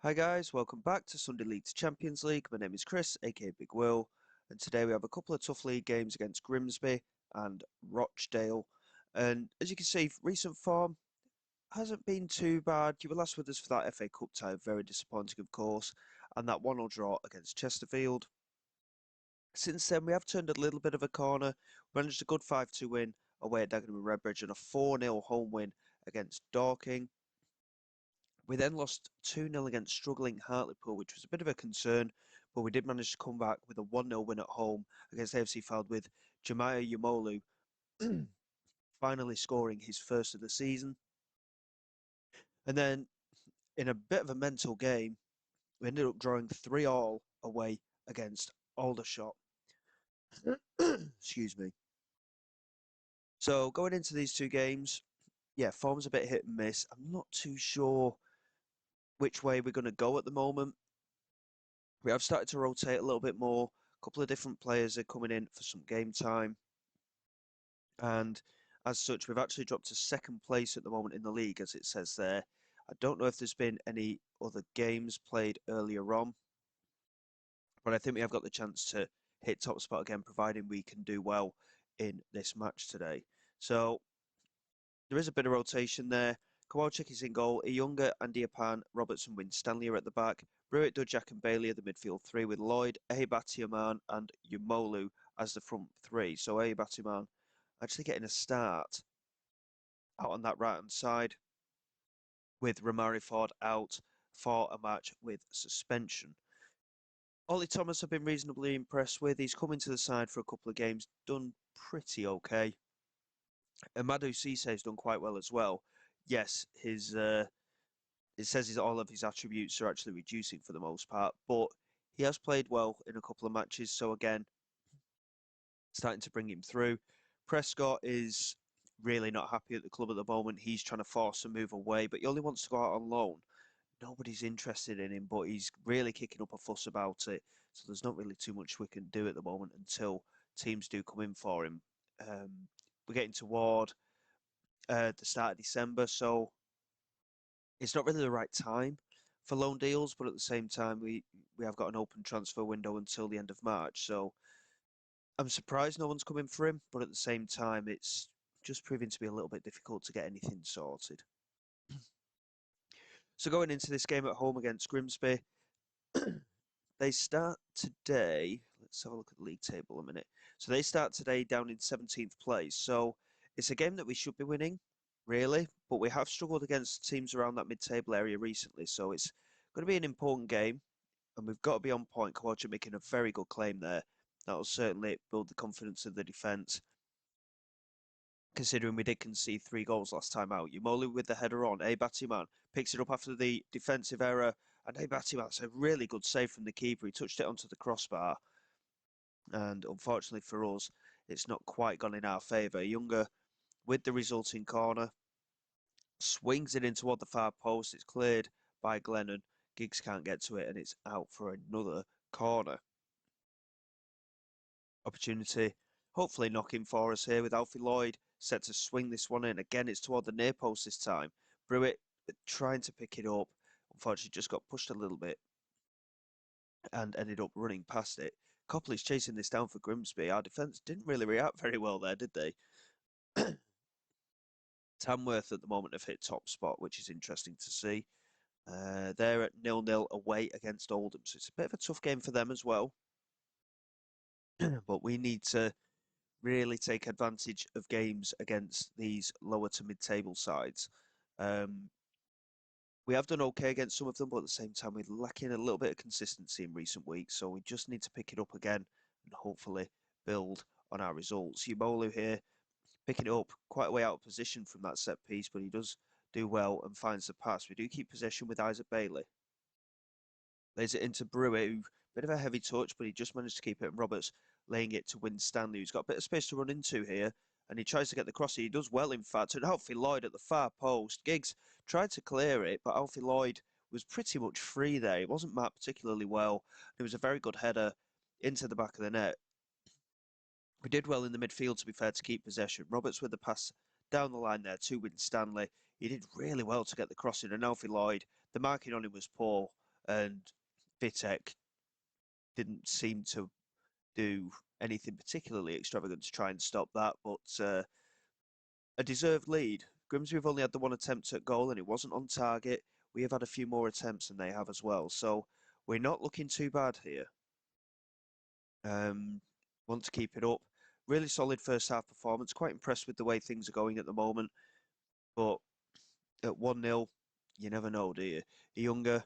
Hi guys, welcome back to Sunday League's Champions League. My name is Chris, aka Big Will, and today we have a couple of tough league games against Grimsby and Rochdale. And as you can see, recent form hasn't been too bad. You were last with us for that FA Cup tie, very disappointing of course, and that 1-0 draw against Chesterfield. Since then, we have turned a little bit of a corner, managed a good 5-2 win away at Dagenham and Redbridge and a 4-0 home win against Dorking. We then lost 2-0 against struggling Hartlepool, which was a bit of a concern, but we did manage to come back with a 1-0 win at home against AFC Fylde with Jemiah Yumolu finally scoring his first of the season. And then, in a bit of a mental game, we ended up drawing 3-3 away against Aldershot. Excuse me. So, going into these two games, yeah, form's a bit hit and miss. I'm not too sure which way we're going to go at the moment. We have started to rotate a little bit more. A couple of different players are coming in for some game time. And as such, we've actually dropped to second place at the moment in the league, as it says there. I don't know if there's been any other games played earlier on, but I think we have got the chance to hit top spot again, providing we can do well in this match today. So there is a bit of rotation there. Kowalczyk is in goal. Iyunga, Andiapan, Robertson, Winstanley are at the back. Brewitt, Dudjak and Bailey are the midfield three with Lloyd, Ehibatiaman and Yumolu as the front three. So Ehibatiaman actually getting a start out on that right-hand side with Romari Ford out for a match with suspension. Ollie Thomas I've been reasonably impressed with. He's come into the side for a couple of games, done pretty okay. And Madhu Cisse has done quite well as well. Yes, it says all of his attributes are actually reducing for the most part, but he has played well in a couple of matches. So again, starting to bring him through. Prescott is really not happy at the club at the moment. He's trying to force a move away, but he only wants to go out on loan. Nobody's interested in him, but he's really kicking up a fuss about it. So there's not really too much we can do at the moment until teams do come in for him. We're getting toward the start of December, so it's not really the right time for loan deals, but at the same time, we have got an open transfer window until the end of March. So I'm surprised no one's coming for him, but at the same time, it's just proving to be a little bit difficult to get anything sorted. So going into this game at home against Grimsby, they start today. Let's have a look at the league table a minute. So they start today down in 17th place. So it's a game that we should be winning, really, but we have struggled against teams around that mid-table area recently. So it's going to be an important game, and we've got to be on point. Kowalczyk making a very good claim there. That will certainly build the confidence of the defence, considering we did concede 3 goals last time out. Yumolu with the header on. Batiman picks it up after the defensive error. And Batiman's a really good save from the keeper. He touched it onto the crossbar. And unfortunately for us, it's not quite gone in our favour. Younger with the resulting corner. Swings it in toward the far post. It's cleared by Glennon. Giggs can't get to it and it's out for another corner. Opportunity, hopefully knocking for us here with Alfie Lloyd set to swing this one in. Again, it's toward the near post this time. Brewitt trying to pick it up. Unfortunately, just got pushed a little bit and ended up running past it. Copley's chasing this down for Grimsby. Our defence didn't really react very well there, did they? Tamworth at the moment have hit top spot, which is interesting to see. They're at 0-0 away against Oldham, so it's a bit of a tough game for them as well. But we need to really take advantage of games against these lower to mid-table sides. We have done okay against some of them, but at the same time, we're lacking a little bit of consistency in recent weeks, so we just need to pick it up again and hopefully build on our results. Yumolu here, picking it up quite a way out of position from that set piece, but he does do well and finds the pass. We do keep possession with Isaac Bailey. Lays it into Brewer, who bit of a heavy touch, but he just managed to keep it. And Roberts laying it to Winstanley, who's got a bit of space to run into here. And he tries to get the cross. He does well, in fact. And Alfie Lloyd at the far post. Giggs tried to clear it, but Alfie Lloyd was pretty much free there. It wasn't mapped particularly well. It was a very good header into the back of the net. We did well in the midfield, to be fair, to keep possession. Roberts with the pass down the line there to Winstanley. He did really well to get the cross in. And Alfie Lloyd, the marking on him was poor. and Vitek didn't seem to do anything particularly extravagant to try and stop that, but a deserved lead. Grimsby have only had the one attempt at goal and it wasn't on target. We have had a few more attempts than they have as well, so we're not looking too bad here. Want to keep it up. Really solid first half performance. Quite impressed with the way things are going at the moment, but at 1-0, you never know, do you? Younger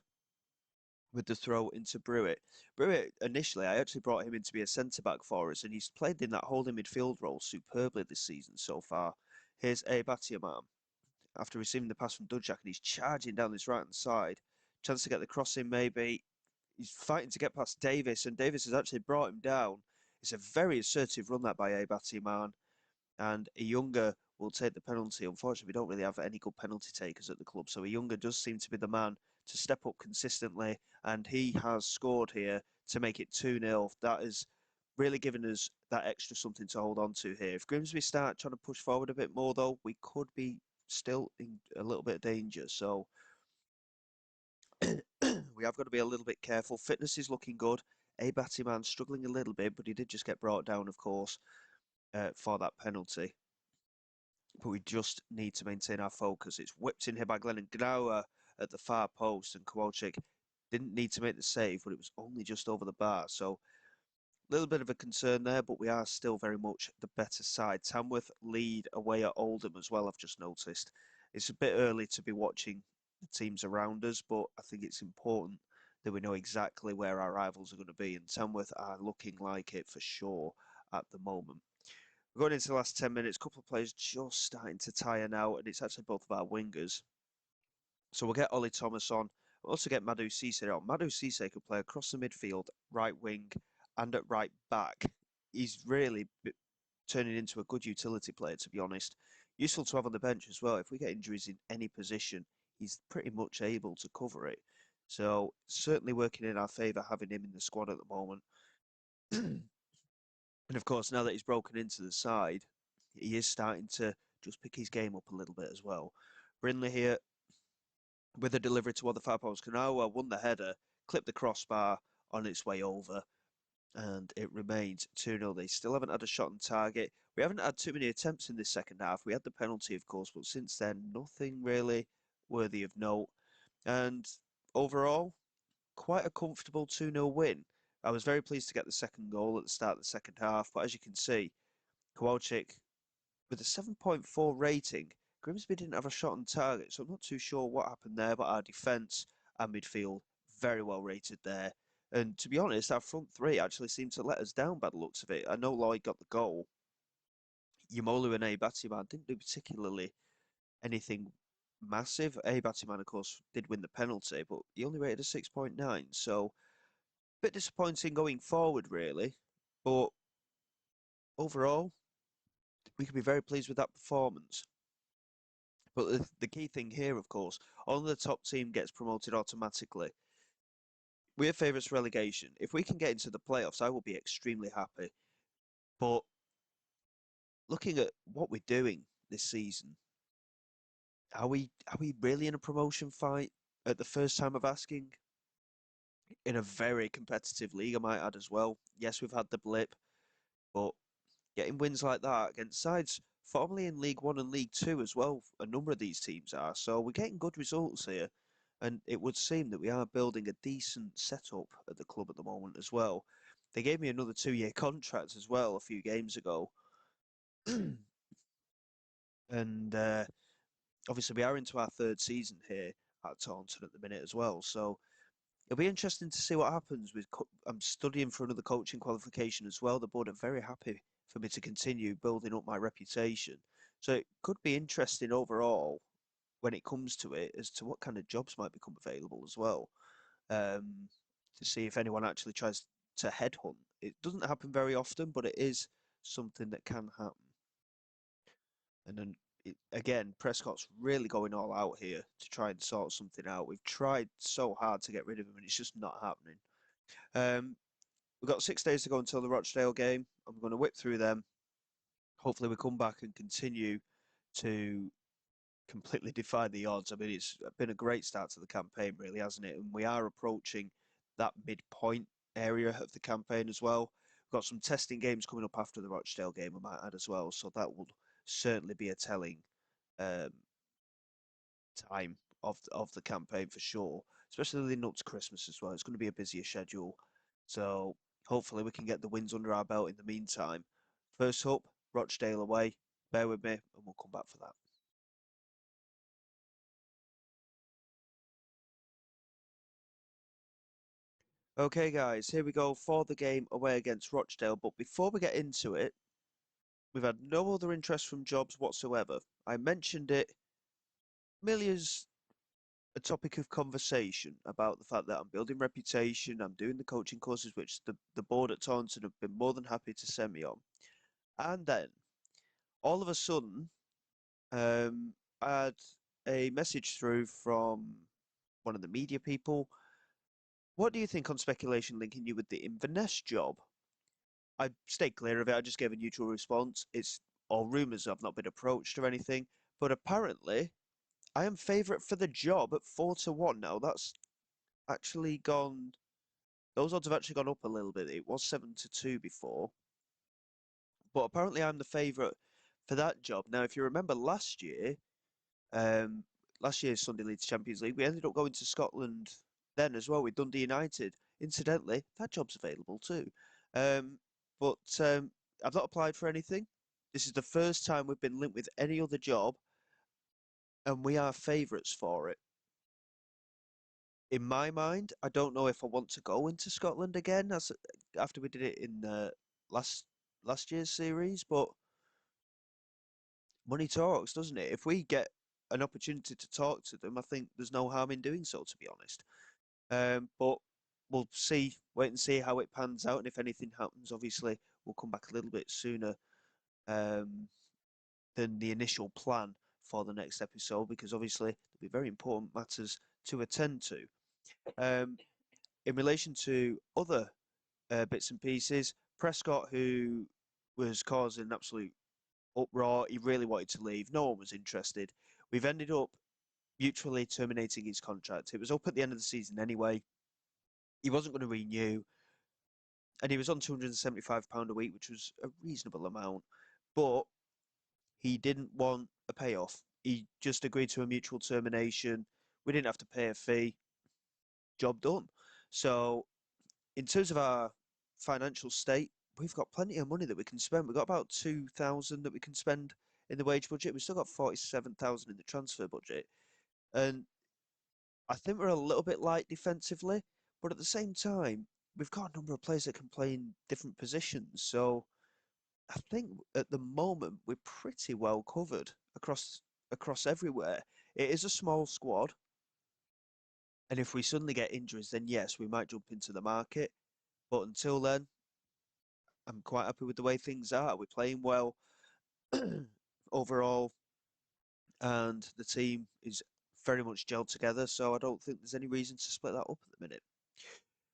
with the throw into Brewitt. Brewitt, initially, I actually brought him in to be a centre-back for us, and he's played in that holding midfield role superbly this season so far. Here's a Batiaman after receiving the pass from Dudjak, and he's charging down this right-hand side. Chance to get the cross in, maybe. He's fighting to get past Davis, and Davis has actually brought him down. It's a very assertive run that by a Batiaman, and a Younger will take the penalty. Unfortunately, we don't really have any good penalty takers at the club, so a Younger does seem to be the man to step up consistently, and he has scored here to make it 2-0. That is really given us that extra something to hold on to here. If Grimsby start trying to push forward a bit more, though, we could be still in a little bit of danger. So we have got to be a little bit careful. Fitness is looking good. A Battyman struggling a little bit, but he did just get brought down, of course, for that penalty. But we just need to maintain our focus. It's whipped in here by Glennon Gnauer at the far post, and Kowalczyk didn't need to make the save, but it was only just over the bar. So a little bit of a concern there, but we are still very much the better side. Tamworth lead away at Oldham as well, I've just noticed. It's a bit early to be watching the teams around us, but I think it's important that we know exactly where our rivals are going to be, and Tamworth are looking like it for sure at the moment. We're going into the last 10 minutes, a couple of players just starting to tire now, and it's actually both of our wingers. So we'll get Ollie Thomas on. We'll also get Madhu Cisse on. Madhu Cisse could play across the midfield, right wing, and at right back. He's really turning into a good utility player, to be honest. Useful to have on the bench as well. If we get injuries in any position, he's pretty much able to cover it. So certainly working in our favour having him in the squad at the moment. And of course, now that he's broken into the side, he is starting to just pick his game up a little bit as well. Brindley here with a delivery toward the far post. Kanawa won the header, clipped the crossbar on its way over, and it remains 2-0. They still haven't had a shot on target. We haven't had too many attempts in this second half. We had the penalty, of course, but since then, nothing really worthy of note. And overall, quite a comfortable 2-0 win. I was very pleased to get the second goal at the start of the second half, but as you can see, Kowalczyk with a 7.4 rating, Grimsby didn't have a shot on target, so I'm not too sure what happened there, but our defence and midfield, very well rated there. And to be honest, our front three actually seemed to let us down by the looks of it. I know Lloyd got the goal. Yamolu and A Batiman didn't do particularly anything massive. A Batiman, of course, did win the penalty, but he only rated a 6.9, so a bit disappointing going forward, really. But overall, we can be very pleased with that performance. But the key thing here, of course, only the top team gets promoted automatically. We're favourites relegation. If we can get into the playoffs, I will be extremely happy. But looking at what we're doing this season, are we really in a promotion fight at the first time of asking? In a very competitive league, I might add as well. Yes, we've had the blip, but getting wins like that against sides formerly in League One and League Two as well, a number of these teams are. So we're getting good results here. And it would seem that we are building a decent setup at the club at the moment as well. They gave me another 2-year contract as well a few games ago. And obviously we are into our third season here at Taunton at the minute as well. So it'll be interesting to see what happens with. I'm studying for another coaching qualification as well. The board are very happy for me to continue building up my reputation. So it could be interesting overall when it comes to it as to what kind of jobs might become available as well. To see if anyone actually tries to headhunt. It doesn't happen very often, but it is something that can happen. And then again, Prescott's really going all out here to try and sort something out. We've tried so hard to get rid of him, and it's just not happening. We've got 6 days to go until the Rochdale game. I'm going to whip through them. Hopefully, we come back and continue to completely defied the odds. I mean, it's been a great start to the campaign, really, hasn't it? And we are approaching that midpoint area of the campaign as well. We've got some testing games coming up after the Rochdale game, I might add as well. So that will certainly be a telling um, time of the campaign for sure, especially leading up to Christmas as well. It's going to be a busier schedule. So hopefully we can get the wins under our belt in the meantime. First up, Rochdale away. Bear with me and we'll come back for that. Okay, guys, here we go for the game away against Rochdale. But before we get into it, we've had no other interest from jobs whatsoever. I mentioned it merely as a topic of conversation about the fact that I'm building reputation, I'm doing the coaching courses, which the board at Taunton have been more than happy to send me on. And then, all of a sudden, I had a message through from one of the media people. What do you think on speculation linking you with the Inverness job? I stayed clear of it. I just gave a neutral response. It's all rumours. I've not been approached or anything. But apparently, I am favourite for the job at 4-1 now. That's actually gone. Those odds have actually gone up a little bit. It was 7-2 before. But apparently, I'm the favourite for that job. Now, if you remember um, last year's Sunday League Champions League, we ended up going to Scotland then as well with Dundee United. Incidentally, that job's available too. Um, but I've not applied for anything. This is the first time we've been linked with any other job, and we are favourites for it. In my mind, I don't know if I want to go into Scotland again as after we did it in last last year's series, but money talks, doesn't it? If we get an opportunity to talk to them, I think there's no harm in doing so, to be honest. But we'll see, wait and see how it pans out, and if anything happens, obviously we'll come back a little bit sooner um, than the initial plan for the next episode, because obviously there'll be very important matters to attend to. Um, in relation to other bits and pieces, Prescott, who was causing an absolute uproar, he really wanted to leave. No one was interested. We've ended up mutually terminating his contract. It was up at the end of the season anyway. He wasn't going to renew, and he was on £275 a week, which was a reasonable amount. But he didn't want a payoff. He just agreed to a mutual termination. We didn't have to pay a fee. Job done. So, in terms of our financial state, we've got plenty of money that we can spend. We've got about 2,000 that we can spend in the wage budget. We've still got 47,000 in the transfer budget. And I think we're a little bit light defensively, but at the same time, we've got a number of players that can play in different positions. So I think at the moment we're pretty well covered across everywhere. It is a small squad, and if we suddenly get injuries, then yes, we might jump into the market. But until then, I'm quite happy with the way things are. We're playing well overall, and the team is very much gelled together. So I don't think there's any reason to split that up at the minute.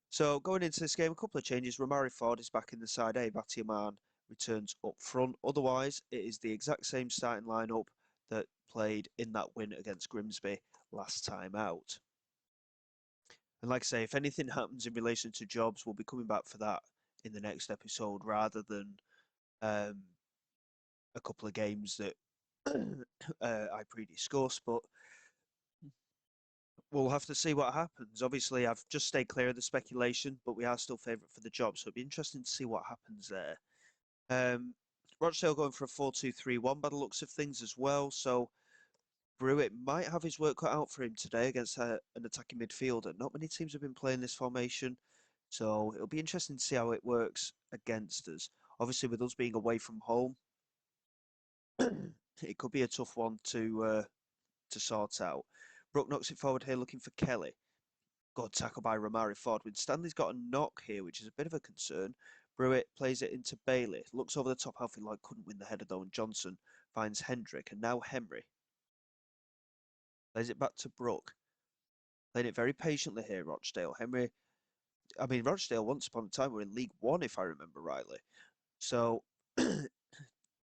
So going into this game, a couple of changes. Romari Ford is back in the side A. Batiaman returns up front. Otherwise, it is the exact same starting lineup that played in that win against Grimsby last time out. And like I say, if anything happens in relation to jobs, we'll be coming back for that in the next episode rather than um, a couple of games that I pre-discussed. But we'll have to see what happens. Obviously, I've just stayed clear of the speculation, but we are still favourite for the job, so it'll be interesting to see what happens there. Um, Rochdale going for a 4-2-3-1 by the looks of things as well, so Brewitt might have his work cut out for him today against an attacking midfielder. Not many teams have been playing this formation, so it'll be interesting to see how it works against us. Obviously, with us being away from home, it could be a tough one to sort out. Brook knocks it forward here looking for Kelly. Good tackle by Romari Ford. When Stanley's got a knock here, which is a bit of a concern. Brewitt plays it into Bailey. Looks over the top. Alfie Lloyd couldn't win the header though, and Johnson finds Hendrick. And now Henry plays it back to Brook. Playing it very patiently here, Rochdale. Rochdale once upon a time were in League One, if I remember rightly. So,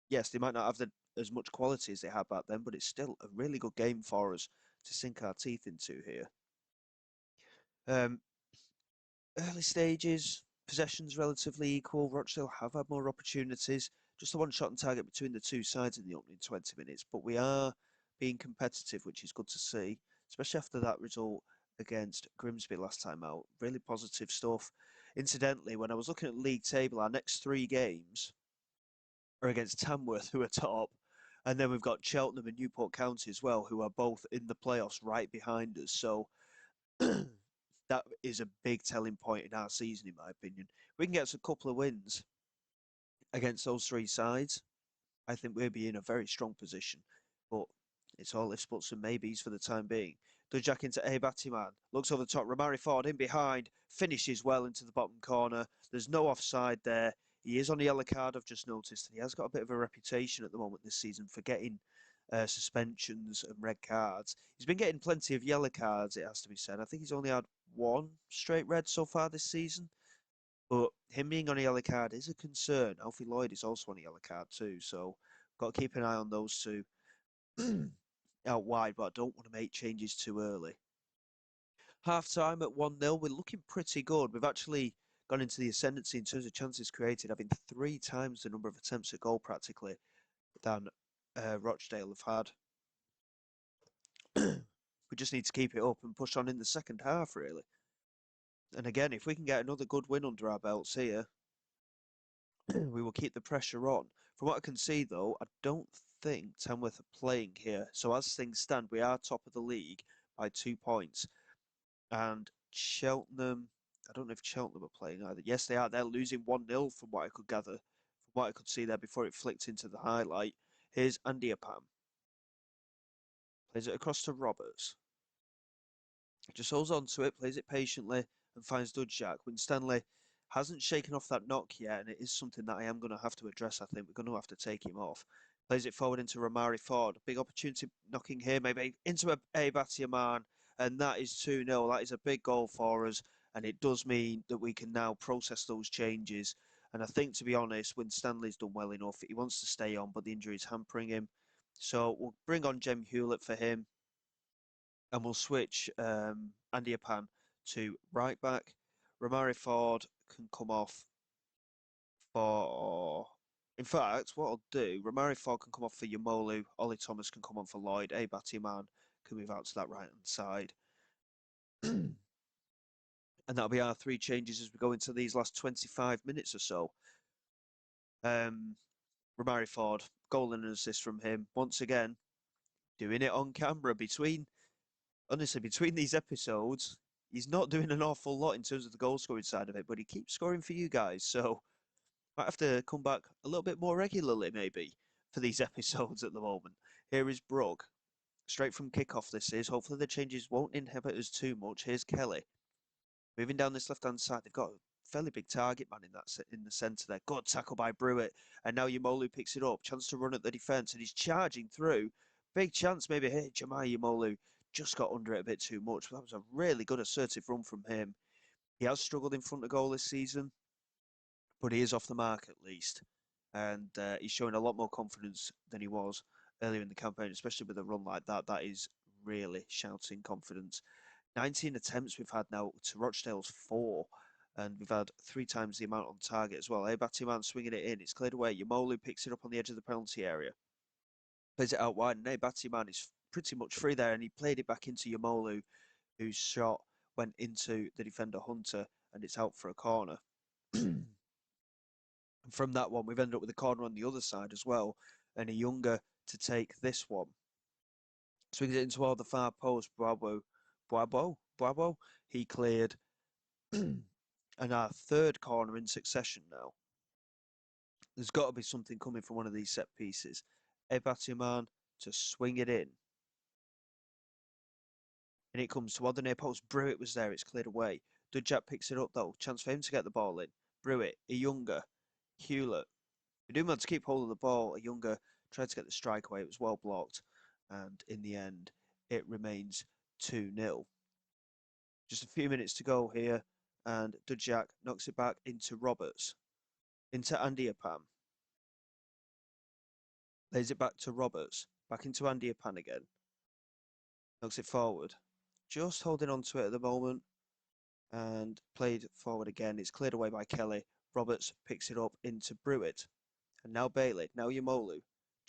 yes, they might not have as much quality as they had back then, but it's still a really good game for us to sink our teeth into here. Early stages, possessions relatively equal. Rochdale have had more opportunities. Just the one shot on target between the two sides in the opening 20 minutes, but we are being competitive, which is good to see, especially after that result against Grimsby last time out. Really positive stuff. Incidentally, when I was looking at the league table, our next 3 games are against Tamworth, who are top, and then we've got Cheltenham and Newport County as well, who are both in the playoffs right behind us. So that is a big telling point in our season, in my opinion. We can get a couple of wins against those 3 sides. I think we'll be in a very strong position, but it's all ifs, buts, and maybes for the time being. Dujak into A Battyman, looks over the top. Romari Ford in behind, finishes well into the bottom corner. There's no offside there. He is on a yellow card, I've just noticed, and he has got a bit of a reputation at the moment this season for getting suspensions and red cards. He's been getting plenty of yellow cards, it has to be said. I think he's only had 1 straight red so far this season. But him being on a yellow card is a concern. Alfie Lloyd is also on a yellow card too, so got to keep an eye on those 2 out wide, but I don't want to make changes too early. Half time at 1-0, we're looking pretty good. We've actually gone into the ascendancy in terms of chances created, having 3 times the number of attempts at goal practically than Rochdale have had. We just need to keep it up and push on in the second half, really. And again, if we can get another good win under our belts here, we will keep the pressure on. From what I can see, though, I don't think Tamworth are playing here. So as things stand, we are top of the league by 2 points. And Cheltenham, I don't know if Cheltenham are playing either. Yes, they are. They're losing 1-0 from what I could gather, from what I could see there before it flicked into the highlight. Here's Andy Apam. Plays it across to Roberts. Just holds on to it, plays it patiently, and finds Dudjak. Winstanley hasn't shaken off that knock yet, and it is something that I am going to have to address, I think. We're going to have to take him off. Plays it forward into Romari Ford. Big opportunity knocking here, maybe into a Batiaman, and that is 2-0. That is a big goal for us, and it does mean that we can now process those changes. And I think, to be honest, Winstanley's done well enough. He wants to stay on, but the injury is hampering him. So we'll bring on Jem Hewlett for him. And we'll switch Andy Apan to right back. Romari Ford can come off for... In fact, what I'll do, Romari Ford can come off for Yamolu, Ollie Thomas can come on for Lloyd, A Battyman can move out to that right-hand side. And that'll be our 3 changes as we go into these last 25 minutes or so. Romari Ford, goal and an assist from him. Once again, doing it on camera honestly, between these episodes, he's not doing an awful lot in terms of the goal scoring side of it, but he keeps scoring for you guys. So might have to come back a little bit more regularly, maybe, for these episodes at the moment. Here is Brooke. Straight from kickoff, this is. Hopefully the changes won't inhibit us too much. Here's Kelly. Moving down this left-hand side, they've got a fairly big target man in the centre there. Good tackle by Brewitt. And now Yamolu picks it up. Chance to run at the defence, and he's charging through. Big chance maybe here. Jamai Yamolu just got under it a bit too much. But that was a really good assertive run from him. He has struggled in front of goal this season, but he is off the mark at least. And he's showing a lot more confidence than he was earlier in the campaign, especially with a run like that. That is really shouting confidence. 19 attempts we've had now to Rochdale's 4. And we've had 3 times the amount on target as well. Batiman swinging it in. It's cleared away. Yamolu picks it up on the edge of the penalty area. Plays it out wide. And Batiman is pretty much free there. And he played it back into Yamolu, whose shot went into the defender Hunter. And it's out for a corner. And from that one, we've ended up with a corner on the other side as well. And a Younger to take this one. Swings it in toward the far post. Boabo. He cleared. And our 3rd corner in succession now. There's got to be something coming from one of these set pieces. Ebatiman to swing it in. And it comes toward the near post. Brewitt was there. It's cleared away. Dudjak picks it up though. Chance for him to get the ball in. Brewitt, a Younger, Hewlett. We do want to keep hold of the ball. A Younger tried to get the strike away. It was well blocked. And in the end, it remains 2-0. Just a few minutes to go here. And Dudjak knocks it back into Roberts. Into Andy Apam. Lays it back to Roberts. Back into Andy Pan again. Knocks it forward. Just holding on to it at the moment. And played forward again. It's cleared away by Kelly. Roberts picks it up into Brewitt. And now Bailey. Now Yamolu.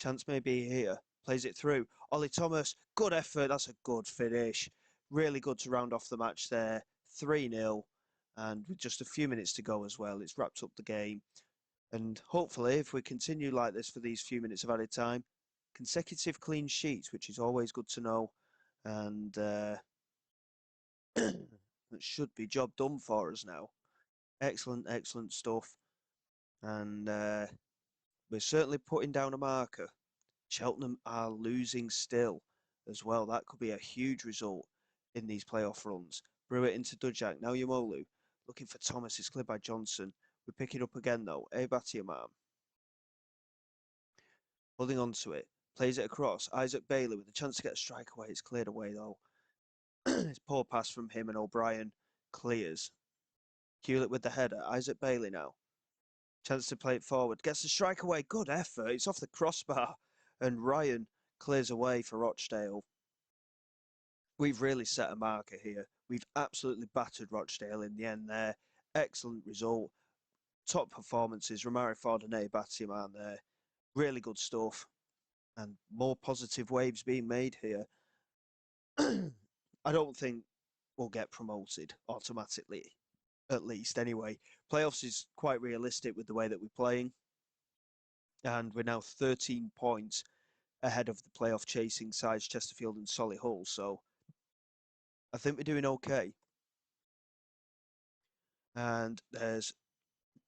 Chance may be here. Plays it through. Ollie Thomas. Good effort. That's a good finish. Really good to round off the match there. 3-0. And with just a few minutes to go as well, it's wrapped up the game. And hopefully, if we continue like this for these few minutes of added time, consecutive clean sheets, which is always good to know. And it should be job done for us now. Excellent, excellent stuff. And we're certainly putting down a marker. Cheltenham are losing still as well. That could be a huge result in these playoff runs. Brewitt into Dujak. Now Yamolu. Looking for Thomas. It's cleared by Johnson. We pick it up again though. Ebatiamam. Holding on to it. Plays it across. Isaac Bailey with a chance to get a strike away. It's cleared away though. It's poor pass from him and O'Brien clears. Hewlett with the header. Isaac Bailey now. Chance to play it forward. Gets the strike away. Good effort. It's off the crossbar. And Ryan clears away for Rochdale. We've really set a marker here. We've absolutely battered Rochdale in the end there. Excellent result. Top performances. Romari Ford and Batiman there. Really good stuff. And more positive waves being made here. I don't think we'll get promoted automatically, at least anyway. Playoffs is quite realistic with the way that we're playing. And we're now 13 points ahead of the playoff chasing sides, Chesterfield and Solihull. So I think we're doing okay. And there's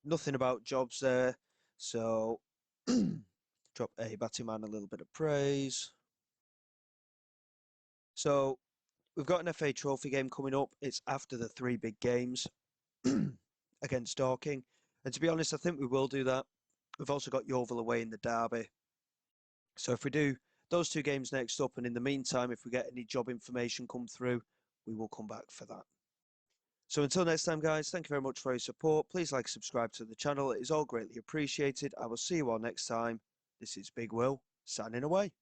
nothing about jobs there. So drop a Batman a little bit of praise. So we've got an FA Trophy game coming up. It's after the 3 big games against Dorking. And to be honest, I think we will do that. We've also got Yeovil away in the derby. So if we do those 2 games next up, and in the meantime, if we get any job information come through, we will come back for that. So until next time, guys, thank you very much for your support. Please like, subscribe to the channel. It is all greatly appreciated. I will see you all next time. This is Big Will, signing away.